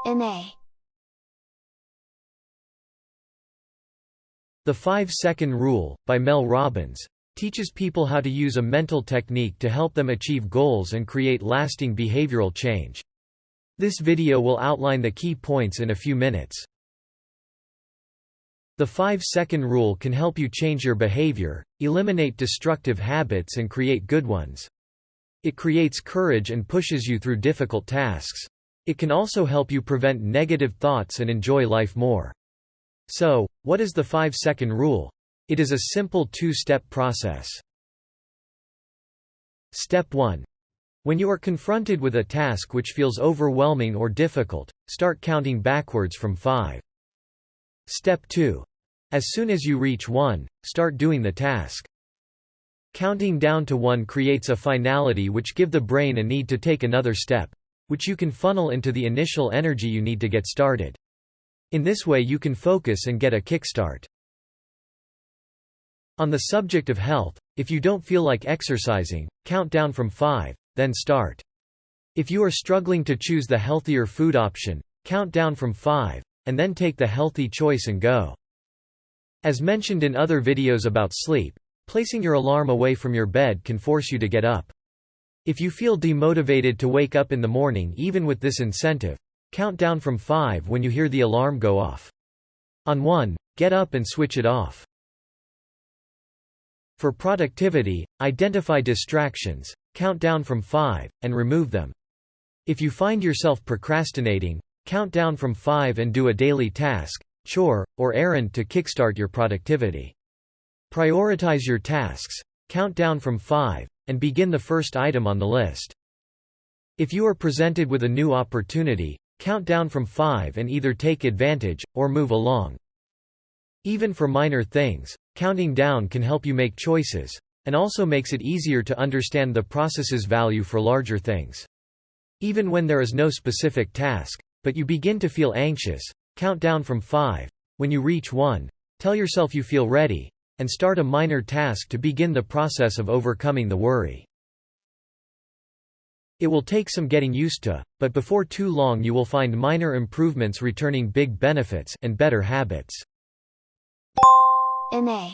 NA. The 5-Second Rule, by Mel Robbins, teaches people how to use a mental technique to help them achieve goals and create lasting behavioral change. This video will outline the key points in a few minutes. The 5-Second Rule can help you change your behavior, eliminate destructive habits and create good ones. It creates courage and pushes you through difficult tasks. It can also help you prevent negative thoughts and enjoy life more. So, what is the 5-Second Rule? It is a simple 2-step process. Step 1. When you are confronted with a task which feels overwhelming or difficult, start counting backwards from 5. Step 2. As soon as you reach 1, start doing the task. Counting down to 1 creates a finality which gives the brain a need to take another step, which you can funnel into the initial energy you need to get started. In this way you can focus and get a kickstart. On the subject of health, if you don't feel like exercising, count down from 5, then start. If you are struggling to choose the healthier food option, count down from 5, and then take the healthy choice and go. As mentioned in other videos about sleep, placing your alarm away from your bed can force you to get up. If you feel demotivated to wake up in the morning even with this incentive, count down from 5 when you hear the alarm go off. On 1, get up and switch it off. For productivity, identify distractions, count down from 5, and remove them. If you find yourself procrastinating, count down from 5 and do a daily task, chore, or errand to kickstart your productivity. Prioritize your tasks, count down from 5, and begin the first item on the list. If you are presented with a new opportunity, count down from 5 and either take advantage, or move along. Even for minor things, counting down can help you make choices, and also makes it easier to understand the process's value for larger things. Even when there is no specific task, but you begin to feel anxious, count down from 5. When you reach 1, tell yourself you feel ready, and start a minor task to begin the process of overcoming the worry. It will take some getting used to, but before too long you will find minor improvements returning big benefits and better habits. NA.